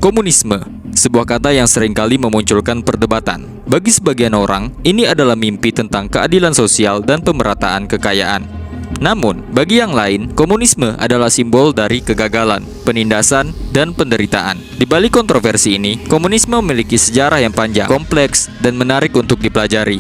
Komunisme, sebuah kata yang seringkali memunculkan perdebatan. Bagi sebagian orang, ini adalah mimpi tentang keadilan sosial dan pemerataan kekayaan. Namun, bagi yang lain, komunisme adalah simbol dari kegagalan, penindasan, dan penderitaan. Di balik kontroversi ini, komunisme memiliki sejarah yang panjang, kompleks, dan menarik untuk dipelajari.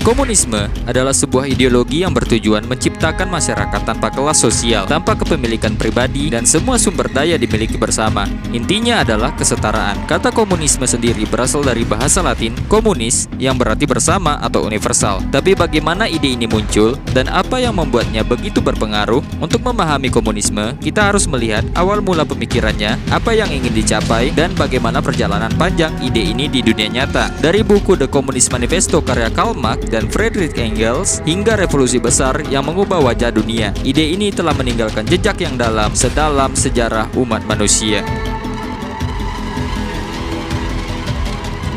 Komunisme adalah sebuah ideologi yang bertujuan menciptakan masyarakat tanpa kelas sosial, tanpa kepemilikan pribadi, dan semua sumber daya dimiliki bersama. Intinya adalah kesetaraan. Kata komunisme sendiri berasal dari bahasa Latin komunis, yang berarti bersama atau universal. Tapi bagaimana ide ini muncul, dan apa yang membuatnya begitu berpengaruh? Untuk memahami komunisme, kita harus melihat awal mula pemikirannya, apa yang ingin dicapai, dan bagaimana perjalanan panjang ide ini di dunia nyata. Dari buku The Communist Manifesto karya Karl Marx dan Friedrich Engels hingga revolusi besar yang mengubah wajah dunia, ide ini telah meninggalkan jejak yang dalam sedalam sejarah umat manusia.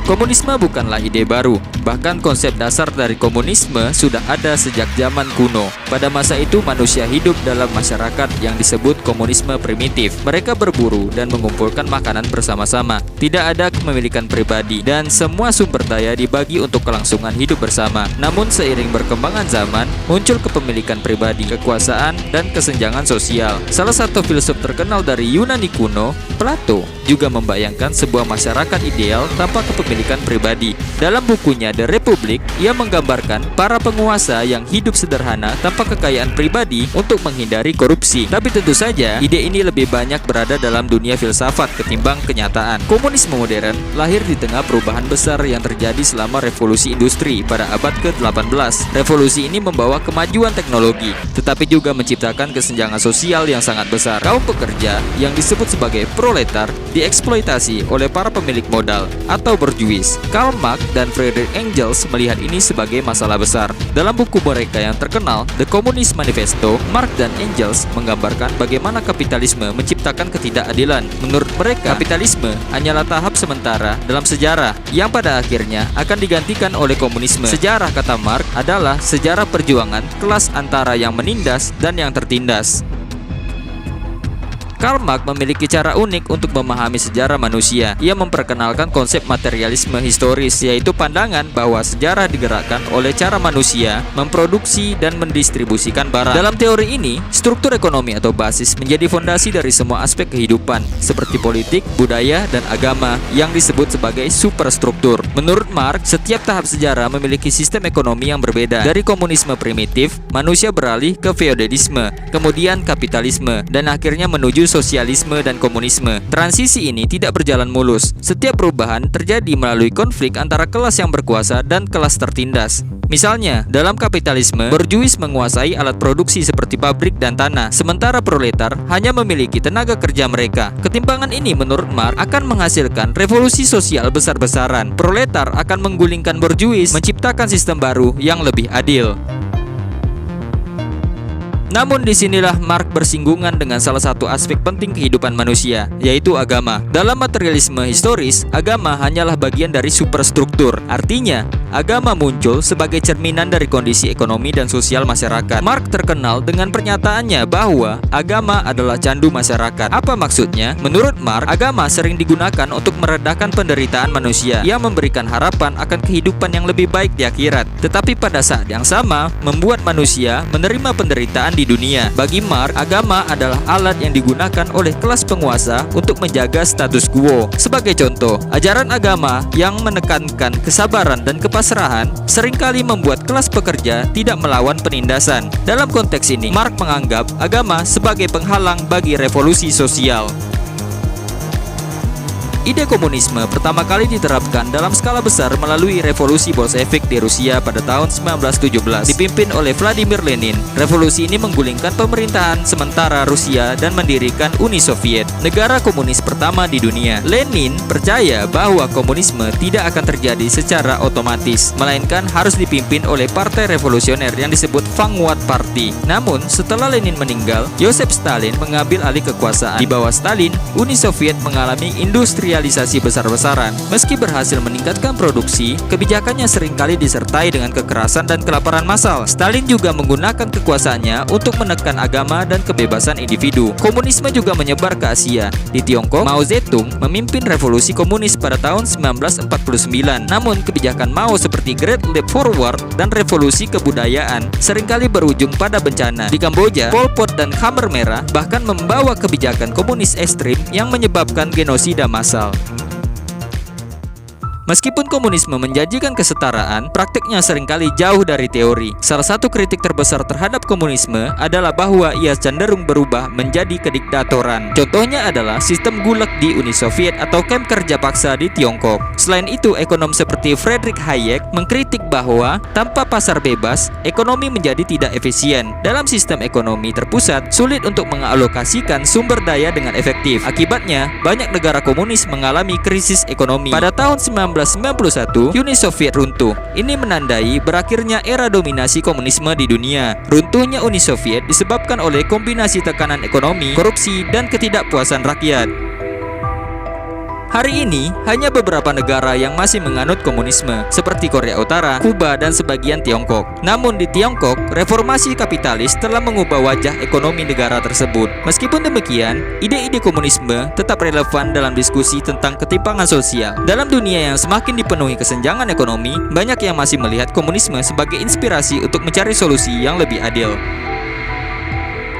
Komunisme bukanlah ide baru, bahkan konsep dasar dari komunisme sudah ada sejak zaman kuno. Pada masa itu manusia hidup dalam masyarakat yang disebut komunisme primitif. Mereka berburu dan mengumpulkan makanan bersama-sama. Tidak ada kepemilikan pribadi dan semua sumber daya dibagi untuk kelangsungan hidup bersama. Namun seiring berkembangan zaman, muncul kepemilikan pribadi, kekuasaan, dan kesenjangan sosial. Salah satu filsuf terkenal dari Yunani kuno, Plato, juga membayangkan sebuah masyarakat ideal tanpa kepemilikan pribadi. Dalam bukunya The Republic, ia menggambarkan para penguasa yang hidup sederhana tanpa kekayaan pribadi untuk menghindari korupsi. Tapi tentu saja, ide ini lebih banyak berada dalam dunia filsafat ketimbang kenyataan. Komunisme modern lahir di tengah perubahan besar yang terjadi selama revolusi industri pada abad ke-18. Revolusi ini membawa kemajuan teknologi, tetapi juga menciptakan kesenjangan sosial yang sangat besar. Kaum pekerja yang disebut sebagai proletar dieksploitasi oleh para pemilik modal atau berjuis. Karl Marx dan Friedrich Engels melihat ini sebagai masalah besar. Dalam buku mereka yang terkenal, The Communist Manifesto, Marx dan Engels menggambarkan bagaimana kapitalisme menciptakan ketidakadilan. Menurut mereka, kapitalisme hanyalah tahap sementara dalam sejarah yang pada akhirnya akan digantikan oleh komunisme. Sejarah, kata Marx, adalah sejarah perjuangan kelas antara yang menindas dan yang tertindas. Karl Marx memiliki cara unik untuk memahami sejarah manusia. Ia memperkenalkan konsep materialisme historis, yaitu pandangan bahwa sejarah digerakkan oleh cara manusia memproduksi dan mendistribusikan barang. Dalam teori ini, struktur ekonomi atau basis menjadi fondasi dari semua aspek kehidupan, seperti politik, budaya, dan agama, yang disebut sebagai superstruktur. Menurut Marx, setiap tahap sejarah memiliki sistem ekonomi yang berbeda. Dari komunisme primitif, manusia beralih ke feodalisme, kemudian kapitalisme, dan akhirnya menuju sosialisme dan komunisme. Transisi ini tidak berjalan mulus. Setiap perubahan terjadi melalui konflik antara kelas yang berkuasa dan kelas tertindas. Misalnya, dalam kapitalisme, berjuis menguasai alat produksi seperti pabrik dan tanah, sementara proletar hanya memiliki tenaga kerja mereka. Ketimpangan ini menurut Marx akan menghasilkan revolusi sosial besar-besaran. Proletar akan menggulingkan berjuis, menciptakan sistem baru yang lebih adil. Namun disinilah Marx bersinggungan dengan salah satu aspek penting kehidupan manusia, yaitu agama. Dalam materialisme historis, agama hanyalah bagian dari superstruktur. Artinya, agama muncul sebagai cerminan dari kondisi ekonomi dan sosial masyarakat. Marx terkenal dengan pernyataannya bahwa agama adalah candu masyarakat. Apa maksudnya? Menurut Marx, agama sering digunakan untuk meredakan penderitaan manusia yang memberikan harapan akan kehidupan yang lebih baik di akhirat. Tetapi pada saat yang sama, membuat manusia menerima penderitaan di dunia. Bagi Marx, agama adalah alat yang digunakan oleh kelas penguasa untuk menjaga status quo. Sebagai contoh, ajaran agama yang menekankan kesabaran dan kepasrahan seringkali membuat kelas pekerja tidak melawan penindasan. Dalam konteks ini, Marx menganggap agama sebagai penghalang bagi revolusi sosial. Ide komunisme pertama kali diterapkan dalam skala besar melalui revolusi Bolshevik di Rusia pada tahun 1917, dipimpin oleh Vladimir Lenin. Revolusi ini menggulingkan pemerintahan sementara Rusia dan mendirikan Uni Soviet, negara komunis pertama di dunia. Lenin percaya bahwa komunisme tidak akan terjadi secara otomatis, melainkan harus dipimpin oleh partai revolusioner yang disebut Vanguard Party. Namun, setelah Lenin meninggal, Joseph Stalin mengambil alih kekuasaan. Di bawah Stalin, Uni Soviet mengalami industrialisasi industrialisasi besar-besaran. Meski berhasil meningkatkan produksi, kebijakannya seringkali disertai dengan kekerasan dan kelaparan massal. Stalin juga menggunakan kekuasaannya untuk menekan agama dan kebebasan individu. Komunisme juga menyebar ke Asia. Di Tiongkok, Mao Zedong memimpin revolusi komunis pada tahun 1949. Namun, kebijakan Mao seperti Great Leap Forward dan revolusi kebudayaan seringkali berujung pada bencana. Di Kamboja, Pol Pot dan Khmer Merah bahkan membawa kebijakan komunis ekstrim yang menyebabkan genosida massal. Meskipun komunisme menjanjikan kesetaraan, praktiknya seringkali jauh dari teori. Salah satu kritik terbesar terhadap komunisme adalah bahwa ia cenderung berubah menjadi kediktatoran. Contohnya adalah sistem Gulag di Uni Soviet atau kamp kerja paksa di Tiongkok. Selain itu, ekonom seperti Friedrich Hayek mengkritik bahwa tanpa pasar bebas, ekonomi menjadi tidak efisien. Dalam sistem ekonomi terpusat, sulit untuk mengalokasikan sumber daya dengan efektif. Akibatnya, banyak negara komunis mengalami krisis ekonomi. Pada tahun 1991, Uni Soviet runtuh. Ini menandai berakhirnya era dominasi komunisme di dunia. Runtuhnya Uni Soviet disebabkan oleh kombinasi tekanan ekonomi, korupsi, dan ketidakpuasan rakyat. Hari ini, hanya beberapa negara yang masih menganut komunisme, seperti Korea Utara, Kuba, dan sebagian Tiongkok. Namun di Tiongkok, reformasi kapitalis telah mengubah wajah ekonomi negara tersebut. Meskipun demikian, ide-ide komunisme tetap relevan dalam diskusi tentang ketimpangan sosial. Dalam dunia yang semakin dipenuhi kesenjangan ekonomi, banyak yang masih melihat komunisme sebagai inspirasi untuk mencari solusi yang lebih adil.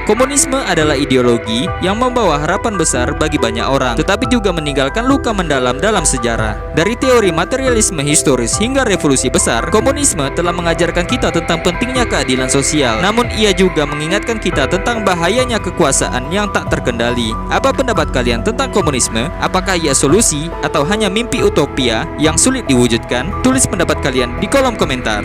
Komunisme adalah ideologi yang membawa harapan besar bagi banyak orang, tetapi juga meninggalkan luka mendalam dalam sejarah. Dari teori materialisme historis hingga revolusi besar, komunisme telah mengajarkan kita tentang pentingnya keadilan sosial. Namun ia juga mengingatkan kita tentang bahayanya kekuasaan yang tak terkendali. Apa pendapat kalian tentang komunisme? Apakah ia solusi atau hanya mimpi utopia yang sulit diwujudkan? Tulis pendapat kalian di kolom komentar.